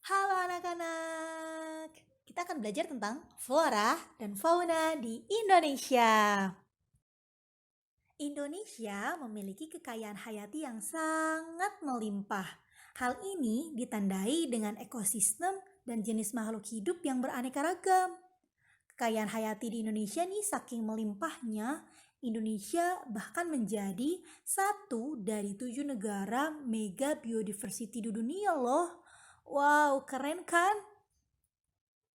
Halo anak-anak, kita akan belajar tentang flora dan fauna di Indonesia. Indonesia memiliki kekayaan hayati yang sangat melimpah. Hal ini ditandai dengan ekosistem dan jenis makhluk hidup yang beraneka ragam. Kekayaan hayati di Indonesia nih saking melimpahnya, Indonesia bahkan menjadi satu dari 7 negara mega biodiversity di dunia loh. Wow, keren kan?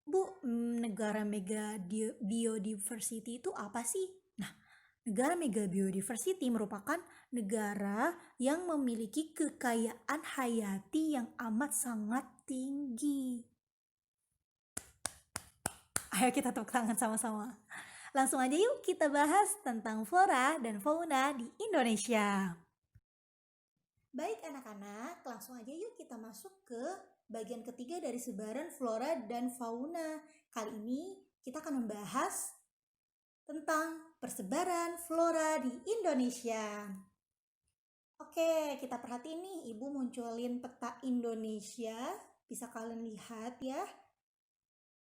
Bu, negara mega biodiversity itu apa sih? Nah, negara mega biodiversity merupakan negara yang memiliki kekayaan hayati yang amat sangat tinggi. Ayo kita tepuk tangan sama-sama. Langsung aja yuk kita bahas tentang flora dan fauna di Indonesia. Baik anak-anak, langsung aja yuk kita masuk ke bagian ketiga dari sebaran flora dan fauna. Kali ini kita akan membahas tentang persebaran flora di Indonesia. Oke, kita perhatiin nih, Ibu munculin peta Indonesia. Bisa kalian lihat ya.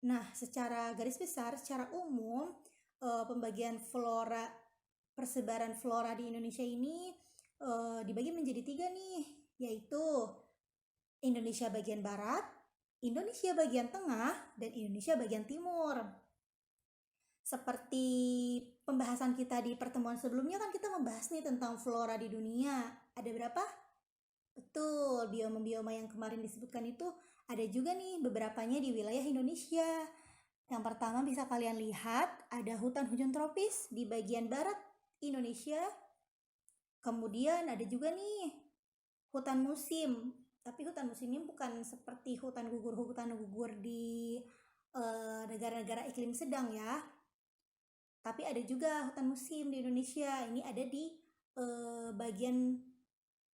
Nah, secara garis besar, secara umum, pembagian flora, persebaran flora di Indonesia ini dibagi menjadi 3 nih, yaitu Indonesia bagian barat, Indonesia bagian tengah, dan Indonesia bagian timur. Seperti pembahasan kita di pertemuan sebelumnya kan kita membahas nih tentang flora di dunia. Ada berapa? Betul, bioma-bioma yang kemarin disebutkan itu ada juga nih beberapanya di wilayah Indonesia. Yang pertama bisa kalian lihat ada hutan hujan tropis di bagian barat Indonesia. Kemudian ada juga nih hutan musim. Tapi hutan musimnya bukan seperti hutan gugur di negara-negara iklim sedang ya. Tapi ada juga hutan musim di Indonesia. Ini ada di bagian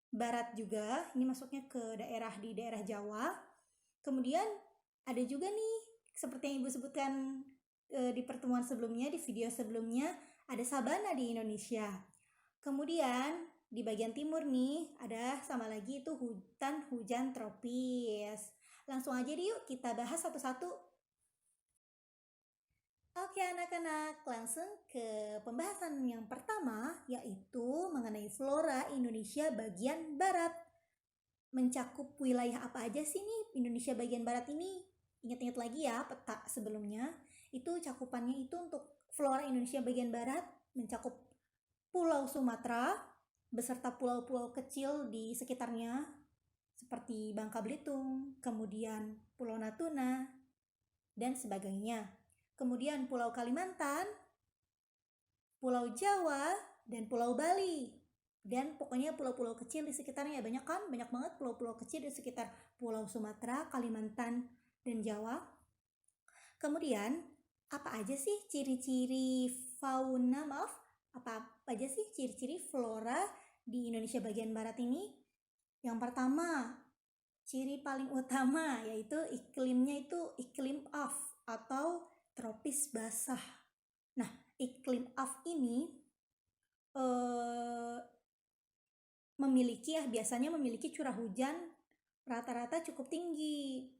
barat juga. Ini masuknya ke daerah Jawa. Kemudian ada juga nih seperti yang Ibu sebutkan di pertemuan sebelumnya, di video sebelumnya, ada sabana di Indonesia. Kemudian di bagian timur nih ada sama lagi itu hutan hujan tropis. Langsung aja deh yuk kita bahas satu-satu. Oke anak-anak, langsung ke pembahasan yang pertama, yaitu mengenai flora Indonesia bagian barat. Mencakup wilayah apa aja sih nih Indonesia bagian barat ini? Ingat-ingat lagi ya peta sebelumnya, itu cakupannya itu untuk flora Indonesia bagian barat mencakup Pulau Sumatera, beserta pulau-pulau kecil di sekitarnya, seperti Bangka Belitung, kemudian Pulau Natuna, dan sebagainya. Kemudian Pulau Kalimantan, Pulau Jawa, dan Pulau Bali. Dan pokoknya pulau-pulau kecil di sekitarnya, banyak kan? Banyak banget pulau-pulau kecil di sekitar Pulau Sumatera, Kalimantan, dan Jawa. Kemudian, apa aja sih ciri-ciri fauna, apa aja sih ciri-ciri flora di Indonesia bagian barat ini? Yang pertama, ciri paling utama yaitu iklimnya itu iklim off atau tropis basah. Nah, iklim off ini biasanya memiliki curah hujan rata-rata cukup tinggi.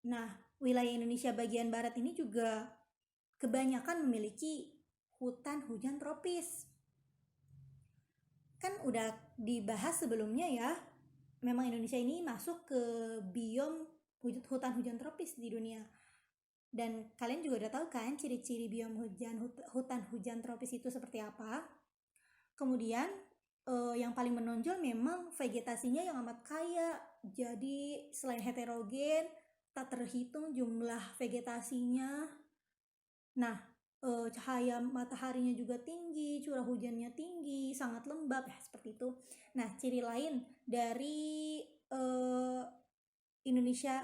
Nah, wilayah Indonesia bagian barat ini juga kebanyakan memiliki hutan hujan tropis. Kan udah dibahas sebelumnya ya, memang Indonesia ini masuk ke biom hutan hujan tropis di dunia. Dan kalian juga udah tahu kan ciri-ciri biom hutan hujan tropis itu seperti apa. Kemudian yang paling menonjol memang vegetasinya yang amat kaya. Jadi selain heterogen, tak terhitung jumlah vegetasinya. Nah, cahaya mataharinya juga tinggi, curah hujannya tinggi, sangat lembab ya seperti itu. Nah, ciri lain dari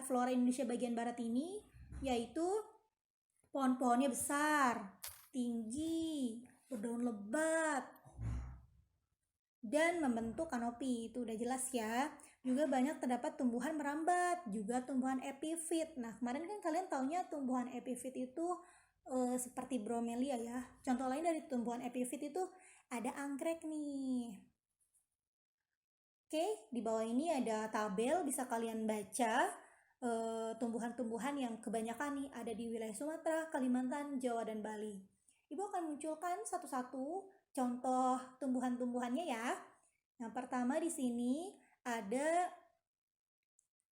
flora Indonesia bagian barat ini yaitu pohon-pohonnya besar, tinggi, berdaun lebat, dan membentuk kanopi. Itu udah jelas ya. Juga banyak terdapat tumbuhan merambat, juga tumbuhan epifit. Nah, kemarin kan kalian taunya tumbuhan epifit itu seperti bromelia ya. Contoh lain dari tumbuhan epifit itu ada anggrek nih. Oke, di bawah ini ada tabel bisa kalian baca tumbuhan-tumbuhan yang kebanyakan nih ada di wilayah Sumatera, Kalimantan, Jawa, dan Bali. Ibu akan munculkan satu-satu contoh tumbuhan-tumbuhannya ya. Yang pertama di sini ada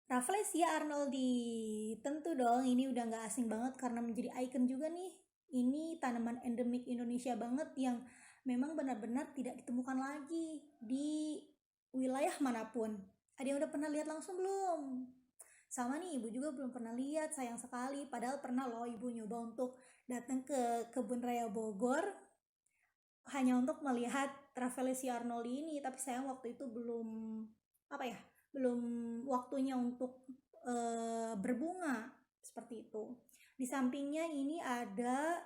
Rafflesia arnoldi. Tentu dong ini udah nggak asing banget karena menjadi ikon juga nih. Ini tanaman endemik Indonesia banget yang memang benar-benar tidak ditemukan lagi di wilayah manapun. Ada yang udah pernah lihat langsung belum? Sama nih, ibu juga belum pernah lihat, sayang sekali. Padahal pernah loh ibu nyoba untuk datang ke Kebun Raya Bogor hanya untuk melihat Rafflesia arnoldi ini, tapi sayang waktu itu belum belum waktunya untuk berbunga seperti itu. Di sampingnya ini ada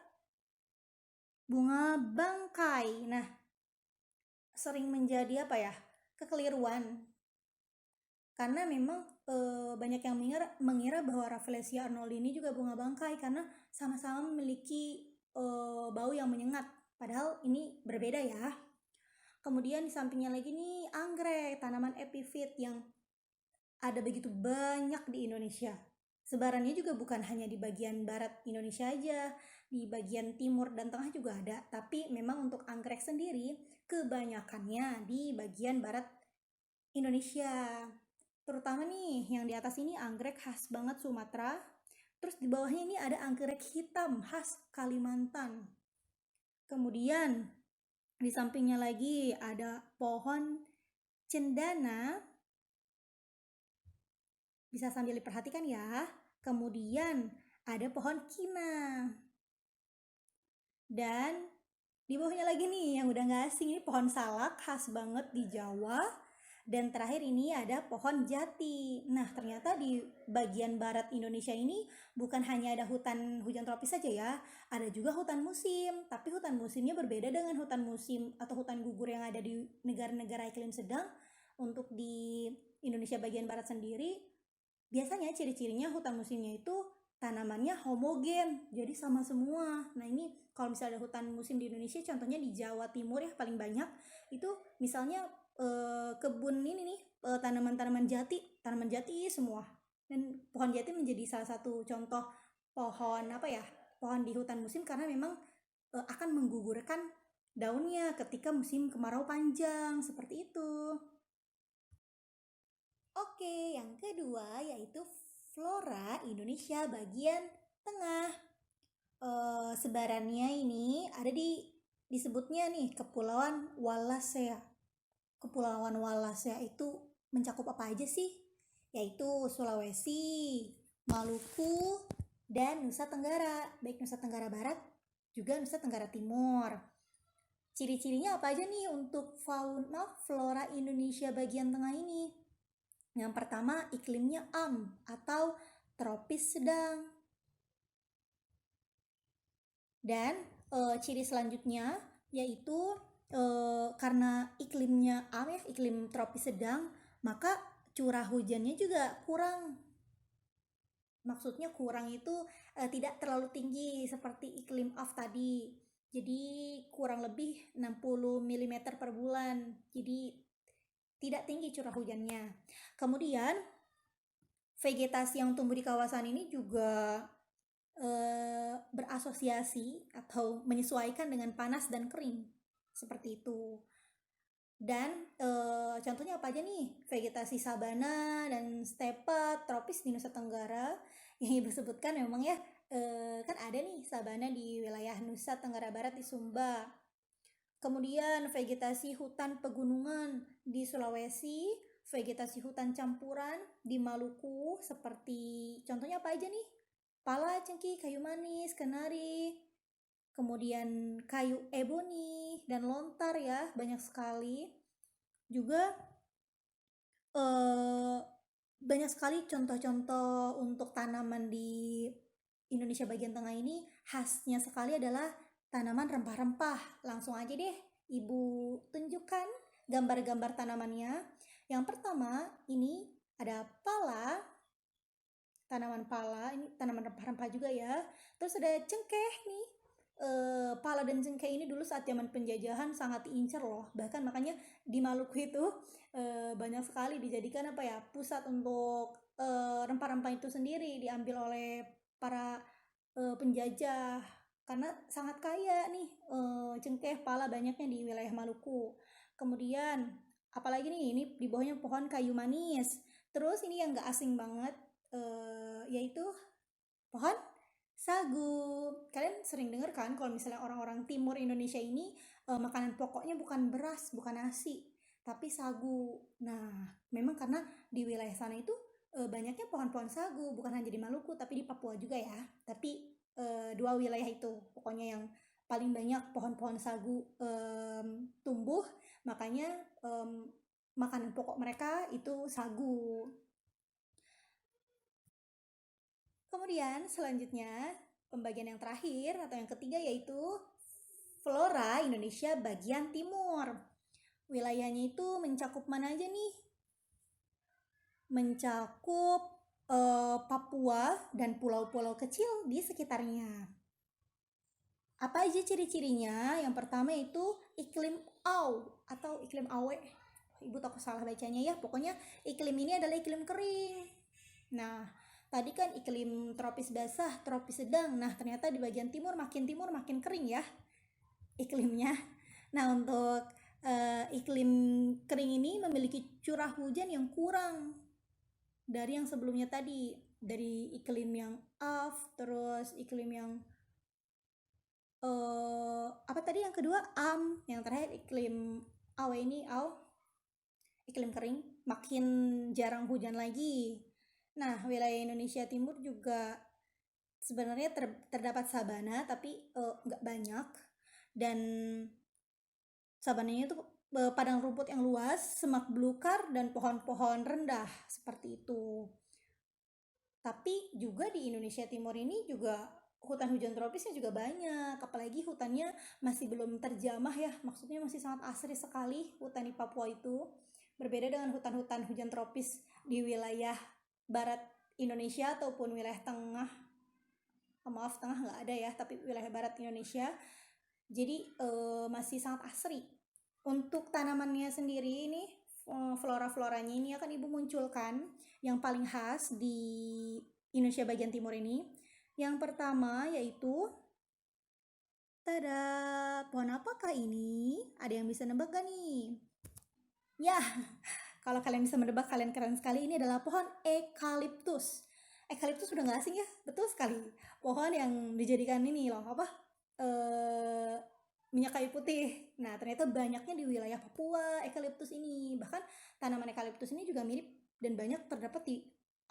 bunga bangkai. Nah, sering menjadi kekeliruan karena memang banyak yang mengira bahwa Rafflesia arnoldi ini juga bunga bangkai karena sama-sama memiliki bau yang menyengat, padahal ini berbeda ya. Kemudian di sampingnya lagi nih anggrek, tanaman epifit yang ada begitu banyak di Indonesia. Sebarannya juga bukan hanya di bagian barat Indonesia aja, di bagian timur dan tengah juga ada. Tapi memang untuk anggrek sendiri kebanyakannya di bagian barat Indonesia. Terutama nih yang di atas ini anggrek khas banget Sumatera. Terus di bawahnya ini ada anggrek hitam khas Kalimantan. Kemudian di sampingnya lagi ada pohon cendana. Bisa sambil diperhatikan ya. Kemudian ada pohon kina. Dan di bawahnya lagi nih yang udah gak asing, ini pohon salak khas banget di Jawa. Dan terakhir ini ada pohon jati. Nah, ternyata di bagian barat Indonesia ini bukan hanya ada hutan hujan tropis saja ya, ada juga hutan musim. Tapi hutan musimnya berbeda dengan hutan musim atau hutan gugur yang ada di negara-negara iklim sedang. Untuk di Indonesia bagian barat sendiri, biasanya ciri-cirinya hutan musimnya itu tanamannya homogen, jadi sama semua. Nah ini kalau misalnya ada hutan musim di Indonesia, contohnya di Jawa Timur ya paling banyak, itu misalnya kebun ini nih, tanaman-tanaman jati semua. Dan pohon jati menjadi salah satu contoh pohon pohon di hutan musim karena memang akan menggugurkan daunnya ketika musim kemarau panjang, seperti itu. Oke, yang kedua yaitu flora Indonesia bagian tengah. Sebarannya ini ada disebutnya nih Kepulauan Wallacea. Kepulauan Wallacea itu mencakup apa aja sih? Yaitu Sulawesi, Maluku, dan Nusa Tenggara. Baik Nusa Tenggara Barat juga Nusa Tenggara Timur. Ciri-cirinya apa aja nih untuk flora Indonesia bagian tengah ini? Yang pertama, iklimnya atau tropis sedang. Dan ciri selanjutnya yaitu karena iklimnya iklim tropis sedang, maka curah hujannya juga kurang. Maksudnya kurang itu tidak terlalu tinggi seperti iklim off tadi. Jadi kurang lebih 60 mm per bulan. Jadi tidak tinggi curah hujannya. Kemudian vegetasi yang tumbuh di kawasan ini juga berasosiasi atau menyesuaikan dengan panas dan kering, seperti itu. Dan contohnya apa aja nih? Vegetasi sabana dan steppe tropis di Nusa Tenggara yang ibu sebutkan memang ya, kan ada nih sabana di wilayah Nusa Tenggara Barat di Sumba. Kemudian vegetasi hutan pegunungan di Sulawesi, vegetasi hutan campuran di Maluku, seperti contohnya apa aja nih? Pala, cengkih, kayu manis, kenari, kemudian kayu eboni dan lontar ya, banyak sekali. Juga banyak sekali contoh-contoh untuk tanaman di Indonesia bagian tengah ini. Khasnya sekali adalah tanaman rempah-rempah. Langsung aja deh ibu tunjukkan gambar-gambar tanamannya. Yang pertama ini ada pala, tanaman pala, ini tanaman rempah-rempah juga ya. Terus ada cengkeh nih, pala dan cengkeh ini dulu saat zaman penjajahan sangat diincar loh. Bahkan makanya di Maluku itu banyak sekali dijadikan apa ya, pusat untuk rempah-rempah itu sendiri diambil oleh para penjajah. Karena sangat kaya nih cengkeh pala banyaknya di wilayah Maluku. Kemudian apalagi nih, ini di bawahnya pohon kayu manis. Terus ini yang gak asing banget, yaitu pohon sagu. Kalian sering dengar kan kalau misalnya orang-orang timur Indonesia ini makanan pokoknya bukan beras, bukan nasi, tapi sagu. Nah, memang karena di wilayah sana itu banyaknya pohon-pohon sagu, bukan hanya di Maluku tapi di Papua juga ya. Tapi dua wilayah itu pokoknya yang paling banyak pohon-pohon sagu tumbuh, makanya makanan pokok mereka itu sagu. Kemudian selanjutnya pembagian yang terakhir atau yang ketiga yaitu flora Indonesia bagian timur. Wilayahnya itu mencakup mana aja nih? Mencakup Papua dan pulau-pulau kecil di sekitarnya. Apa aja ciri-cirinya? Yang pertama itu iklim atau iklim awe. Ibu takut salah bacanya ya. Pokoknya iklim ini adalah iklim kering. Nah, tadi kan iklim tropis basah, tropis sedang. Nah, ternyata di bagian timur makin kering ya iklimnya. Nah, untuk iklim kering ini memiliki curah hujan yang kurang dari yang sebelumnya tadi. Dari iklim yang terus iklim yang apa tadi yang kedua? Yang terakhir iklim awe ini iklim kering, makin jarang hujan lagi. Nah, wilayah Indonesia Timur juga sebenarnya terdapat sabana, tapi nggak banyak. Dan sabananya itu padang rumput yang luas, semak belukar, dan pohon-pohon rendah, seperti itu. Tapi juga di Indonesia Timur ini juga hutan hujan tropisnya juga banyak, apalagi hutannya masih belum terjamah ya, maksudnya masih sangat asri sekali hutan di Papua itu. Berbeda dengan hutan-hutan hujan tropis di wilayah barat Indonesia ataupun wilayah tengah. Maaf, tengah nggak ada ya, tapi wilayah barat Indonesia. Jadi masih sangat asri. Untuk tanamannya sendiri ini, flora-floranya ini akan ibu munculkan yang paling khas di Indonesia bagian timur ini. Yang pertama yaitu, tada, pohon apakah ini? Ada yang bisa nebak gak nih? Ya, kalau kalian bisa menebak, kalian keren sekali. Ini adalah pohon eukaliptus. Eukaliptus sudah nggak asing ya, betul sekali. Pohon yang dijadikan ini loh, minyak kayu putih. Nah, ternyata banyaknya di wilayah Papua eukaliptus ini. Bahkan tanaman eukaliptus ini juga mirip dan banyak terdapat di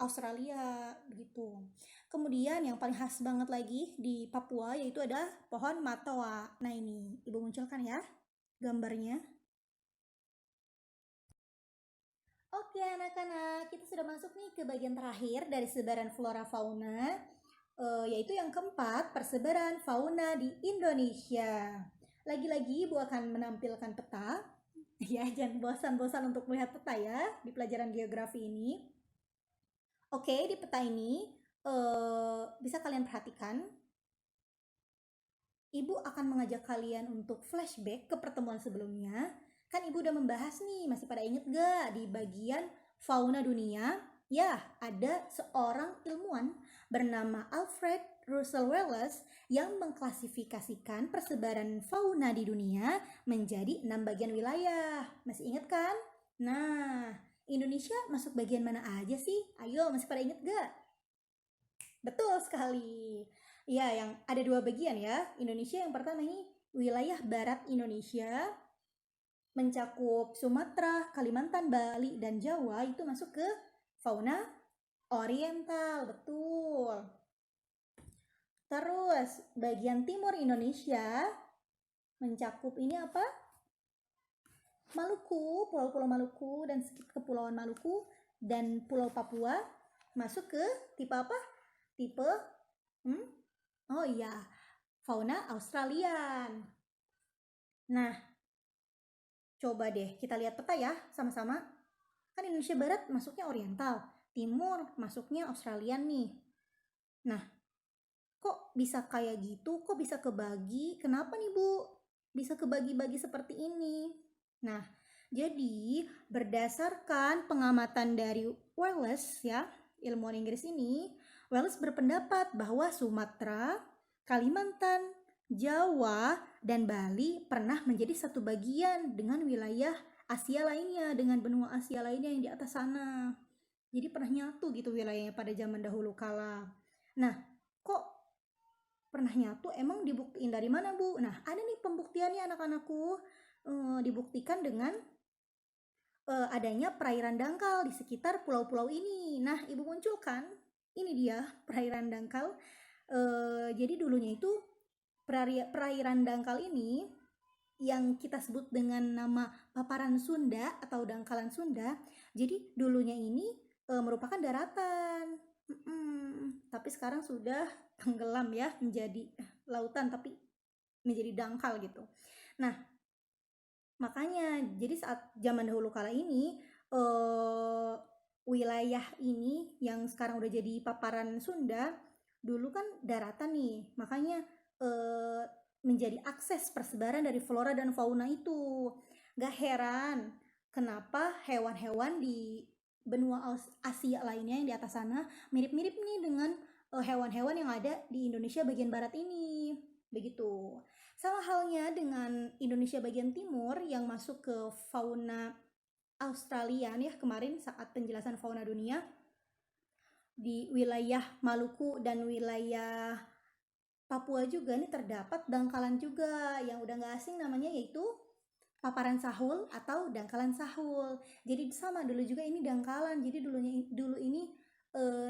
Australia begitu. Kemudian yang paling khas banget lagi di Papua yaitu ada pohon matoa. Nah, ini ibu munculkan ya gambarnya. Oke anak-anak, kita sudah masuk nih ke bagian terakhir dari sebaran flora fauna, yaitu yang keempat, persebaran fauna di Indonesia. Lagi-lagi Ibu akan menampilkan peta. Ya, jangan bosan-bosan untuk melihat peta ya di pelajaran geografi ini. Oke, di peta ini bisa kalian perhatikan. Ibu akan mengajak kalian untuk flashback ke pertemuan sebelumnya. Kan Ibu udah membahas nih, masih pada inget gak di bagian fauna dunia? Ya, ada seorang ilmuwan bernama Alfred Russel Wallace yang mengklasifikasikan persebaran fauna di dunia menjadi 6 bagian wilayah. Masih inget kan? Nah, Indonesia masuk bagian mana aja sih? Ayo, masih pada inget gak? Betul sekali. Ya, yang ada 2 bagian ya. Indonesia yang pertama ini wilayah barat Indonesia, mencakup Sumatera, Kalimantan, Bali, dan Jawa, itu masuk ke fauna oriental, betul. Terus bagian timur Indonesia mencakup ini apa? Maluku, pulau-pulau Maluku dan kepulauan Maluku dan Pulau Papua masuk ke tipe apa? Tipe oh iya, fauna Australian. Nah, coba deh kita lihat peta ya sama-sama. Kan Indonesia Barat masuknya oriental, timur masuknya Australian nih. Nah, kok bisa kayak gitu? Kok bisa kebagi? Kenapa nih Bu? Bisa kebagi-bagi seperti ini? Nah, jadi berdasarkan pengamatan dari Wallace ya, ilmuwan Inggris ini, Wallace berpendapat bahwa Sumatera, Kalimantan, Jawa, dan Bali pernah menjadi satu bagian dengan wilayah Asia lainnya, dengan benua Asia lainnya yang di atas sana. Jadi pernah nyatu gitu wilayahnya pada zaman dahulu kala. Nah, kok pernah nyatu? Emang dibuktiin dari mana, Bu? Nah, ada nih pembuktiannya anak-anakku. Dibuktikan dengan adanya perairan dangkal di sekitar pulau-pulau ini. Nah, Ibu munculkan, ini dia perairan dangkal. Jadi dulunya itu perairan dangkal ini yang kita sebut dengan nama paparan Sunda atau dangkalan Sunda. Jadi dulunya ini merupakan daratan. Tapi sekarang sudah tenggelam ya menjadi lautan, tapi menjadi dangkal gitu. Nah, makanya jadi saat zaman dahulu kala ini wilayah ini yang sekarang udah jadi paparan Sunda, dulu kan daratan nih, makanya menjadi akses persebaran dari flora dan fauna itu. Gak heran kenapa hewan-hewan di benua Asia lainnya yang di atas sana mirip-mirip nih dengan hewan-hewan yang ada di Indonesia bagian barat ini. Begitu. Sama halnya dengan Indonesia bagian timur yang masuk ke fauna Australia ya kemarin saat penjelasan fauna dunia, di wilayah Maluku dan wilayah Papua juga nih terdapat dangkalan juga yang udah gak asing namanya, yaitu paparan sahul atau dangkalan sahul. Jadi sama dulu juga ini dangkalan. Jadi dulu ini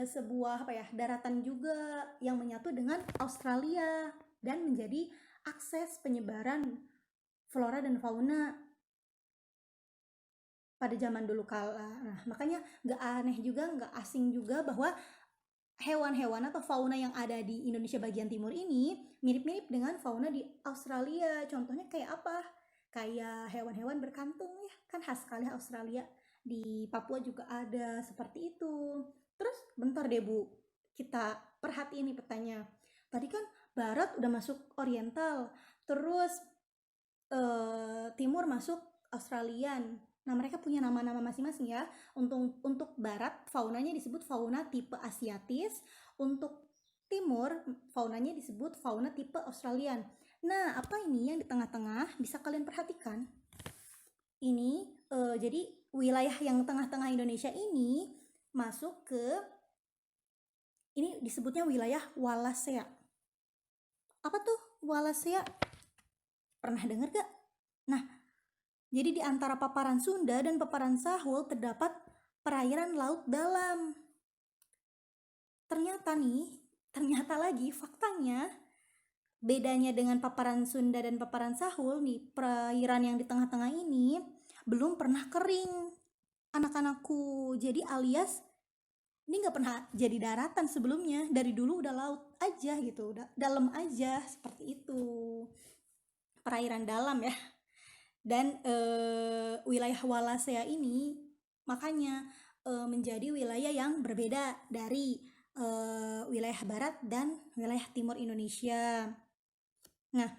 sebuah daratan juga yang menyatu dengan Australia dan menjadi akses penyebaran flora dan fauna pada zaman dulu kala. Nah, makanya gak aneh juga, gak asing juga bahwa hewan-hewan atau fauna yang ada di Indonesia bagian timur ini mirip-mirip dengan fauna di Australia. Contohnya kayak apa? Kayak hewan-hewan berkantung ya, kan khas sekali Australia. Di Papua juga ada seperti itu. Terus bentar deh Bu, kita perhatiin nih petanya. Tadi kan barat udah masuk oriental, terus timur masuk Australian. Nah, mereka punya nama-nama masing-masing ya. Untuk barat, faunanya disebut fauna tipe Asiatis. Untuk timur, faunanya disebut fauna tipe Australian. Nah, apa ini yang di tengah-tengah? Bisa kalian perhatikan. Ini, jadi wilayah yang tengah-tengah Indonesia ini masuk ke, ini disebutnya wilayah Wallacea. Apa tuh Wallacea? Pernah dengar gak? Nah, jadi di antara paparan Sunda dan paparan Sahul terdapat perairan laut dalam. Ternyata lagi faktanya, bedanya dengan paparan Sunda dan paparan Sahul nih, perairan yang di tengah-tengah ini belum pernah kering, anak-anakku. Jadi alias ini nggak pernah jadi daratan sebelumnya, dari dulu udah laut aja gitu, udah dalam aja seperti itu, perairan dalam ya. Dan wilayah Wallacea ini makanya menjadi wilayah yang berbeda dari wilayah barat dan wilayah timur Indonesia. Nah,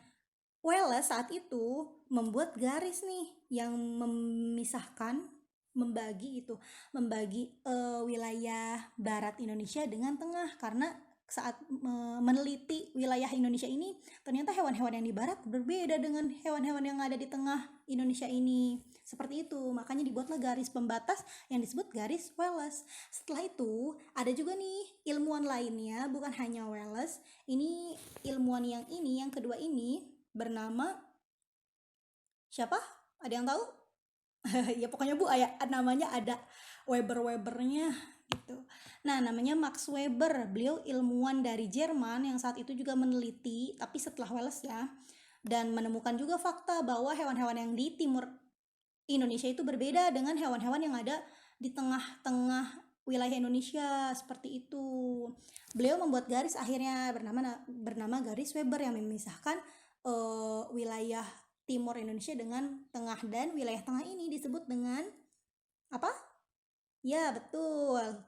Wallace saat itu membuat garis nih yang memisahkan, membagi wilayah barat Indonesia dengan tengah, karena saat meneliti wilayah Indonesia ini ternyata hewan-hewan yang di barat berbeda dengan hewan-hewan yang ada di tengah Indonesia ini. Seperti itu, makanya dibuatlah garis pembatas yang disebut garis Wallace. Setelah itu ada juga nih ilmuwan lainnya, bukan hanya Wallace. Ini ilmuwan yang kedua ini bernama siapa? Ada yang tahu? Ya pokoknya Bu, namanya ada Weber-Webernya gitu. Nah, namanya Max Weber. Beliau ilmuwan dari Jerman yang saat itu juga meneliti, tapi setelah Wallace ya, dan menemukan juga fakta bahwa hewan-hewan yang di timur Indonesia itu berbeda dengan hewan-hewan yang ada di tengah-tengah wilayah Indonesia, seperti itu. Beliau membuat garis akhirnya bernama garis Weber yang memisahkan wilayah timur Indonesia dengan tengah, dan wilayah tengah ini disebut dengan apa? Ya, betul.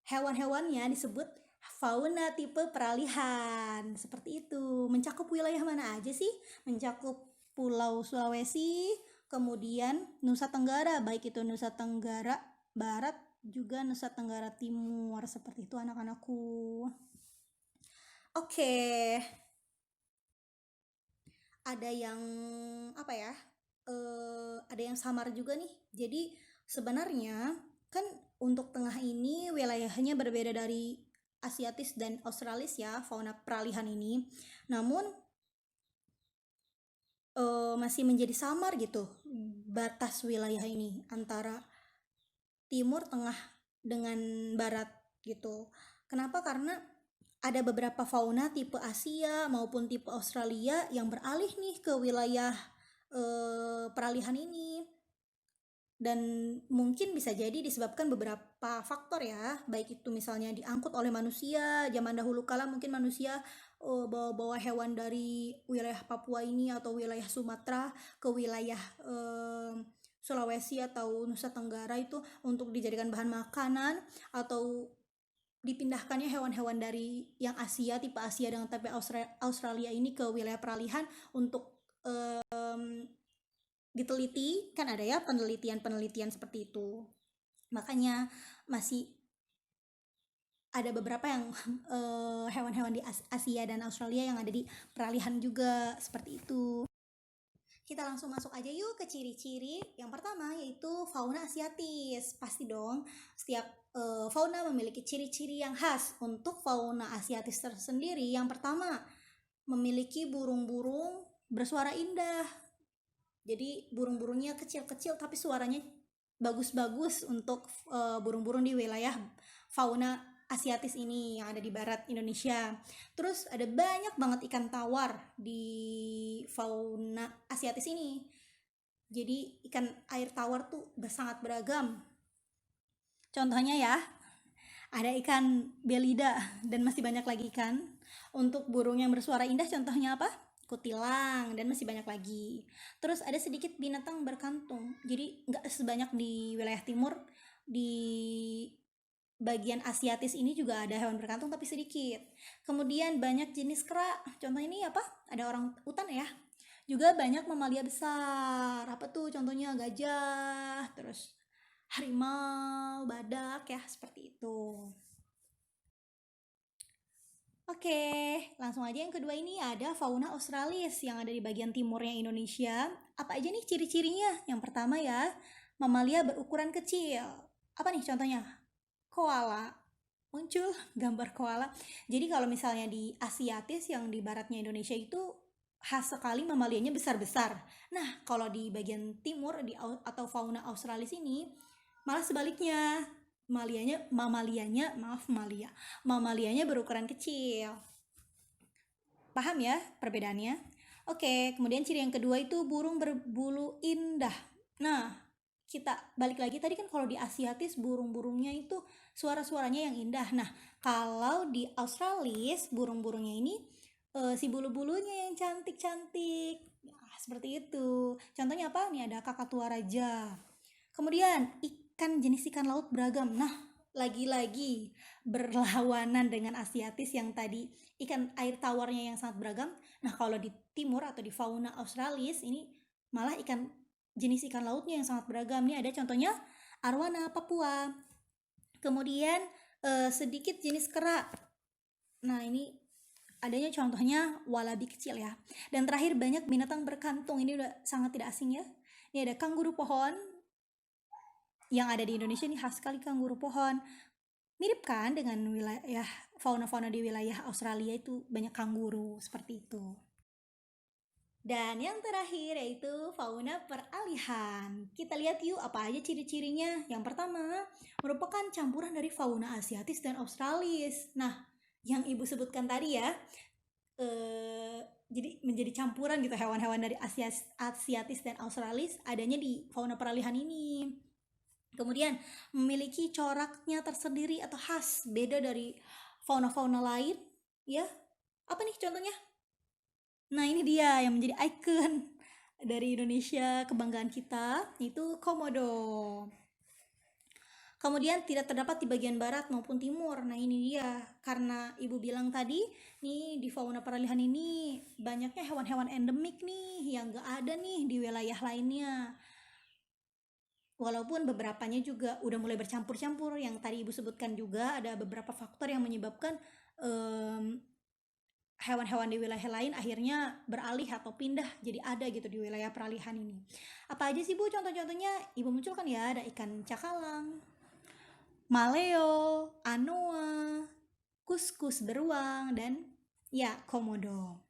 Hewan-hewannya disebut Fauna tipe peralihan, seperti itu. Mencakup wilayah mana aja sih? Mencakup Pulau Sulawesi, kemudian Nusa Tenggara, baik itu Nusa Tenggara Barat juga Nusa Tenggara Timur, seperti itu anak-anakku. Oke, ada yang apa ya? Ada yang samar juga nih. Jadi sebenarnya kan untuk tengah ini wilayahnya berbeda dari Asiatis dan Australis ya, fauna peralihan ini. Namun masih menjadi samar gitu batas wilayah ini antara timur, tengah dengan barat gitu. Kenapa? Karena ada beberapa fauna tipe Asia maupun tipe Australia yang beralih nih ke wilayah peralihan ini, dan mungkin bisa jadi disebabkan beberapa faktor ya, baik itu misalnya diangkut oleh manusia. Zaman dahulu kala mungkin manusia bawa-bawa hewan dari wilayah Papua ini atau wilayah Sumatera ke wilayah Sulawesi atau Nusa Tenggara itu untuk dijadikan bahan makanan, atau dipindahkannya hewan-hewan dari yang Asia, tipe Asia dengan tipe Australia ini ke wilayah peralihan untuk diteliti. Kan ada ya penelitian-penelitian seperti itu. Makanya masih ada beberapa yang hewan-hewan di Asia dan Australia yang ada di peralihan juga, seperti itu. Kita langsung masuk aja yuk ke ciri-ciri. Yang pertama yaitu fauna asiatis. Pasti dong, setiap fauna memiliki ciri-ciri yang khas. Untuk fauna asiatis tersendiri, yang pertama, memiliki burung-burung bersuara indah. Jadi burung-burungnya kecil-kecil tapi suaranya bagus-bagus untuk burung-burung di wilayah fauna asiatis ini yang ada di barat Indonesia. Terus ada banyak banget ikan tawar di fauna asiatis ini. Jadi ikan air tawar tuh sangat beragam. Contohnya ya, ada ikan belida dan masih banyak lagi ikan. Untuk burung yang bersuara indah contohnya apa? Kutilang, dan masih banyak lagi. Terus ada sedikit binatang berkantung. Jadi nggak sebanyak di wilayah timur, di bagian Asiatis ini juga ada hewan berkantung tapi sedikit. Kemudian banyak jenis kera. Contohnya ini apa? Ada orang hutan ya. Juga banyak mamalia besar. Apa tuh? Contohnya gajah, terus harimau, badak ya, seperti itu. Oke, langsung aja yang kedua. Ini ada fauna Australis yang ada di bagian timurnya Indonesia. Apa aja nih ciri-cirinya? Yang pertama ya, mamalia berukuran kecil. Apa nih contohnya? Koala. Muncul gambar koala. Jadi kalau misalnya di Asiatis yang di baratnya Indonesia itu khas sekali mamalianya besar-besar. Nah, kalau di bagian timur atau fauna Australis ini malah sebaliknya. Mamalianya berukuran kecil. Paham ya perbedaannya? Oke, kemudian ciri yang kedua itu burung berbulu indah. Nah, kita balik lagi tadi kan kalau di Asiatis burung-burungnya itu suara-suaranya yang indah. Nah, kalau di Australis burung-burungnya ini si bulu-bulunya yang cantik-cantik. Nah, seperti itu. Contohnya apa? Nih ada kakatua raja. Kemudian jenis ikan laut beragam. Nah, lagi-lagi berlawanan dengan Asiatis yang tadi ikan air tawarnya yang sangat beragam. Nah, kalau di timur atau di fauna Australis ini malah jenis ikan lautnya yang sangat beragam. Ini ada contohnya arwana Papua. Kemudian sedikit jenis kera. Nah, ini adanya contohnya walabi kecil ya. Dan terakhir banyak binatang berkantung. Ini udah sangat tidak asing ya. Ini ada kanguru pohon yang ada di Indonesia. Ini khas sekali kanguru pohon. Mirip kan dengan wilayah fauna-fauna di wilayah Australia itu banyak kanguru seperti itu. Dan yang terakhir yaitu fauna peralihan. Kita lihat yuk apa aja ciri-cirinya. Yang pertama, merupakan campuran dari fauna Asiatis dan Australis. Nah, yang ibu sebutkan tadi ya, jadi menjadi campuran gitu hewan-hewan dari Asiatis dan Australis adanya di fauna peralihan ini. Kemudian memiliki coraknya tersendiri atau khas, beda dari fauna-fauna lain ya. Apa nih contohnya? Nah, ini dia yang menjadi ikon dari Indonesia, kebanggaan kita, yaitu komodo. Kemudian tidak terdapat di bagian barat maupun timur. Nah ini dia, karena ibu bilang tadi, nih di fauna peralihan ini banyaknya hewan-hewan endemik nih yang gak ada nih di wilayah lainnya. Walaupun beberapanya juga udah mulai bercampur-campur, yang tadi ibu sebutkan juga ada beberapa faktor yang menyebabkan hewan-hewan di wilayah lain akhirnya beralih atau pindah jadi ada gitu di wilayah peralihan ini. Apa aja sih Bu contoh-contohnya? Ibu munculkan ya, ada ikan cakalang, maleo, anoa, kuskus beruang, dan ya komodo.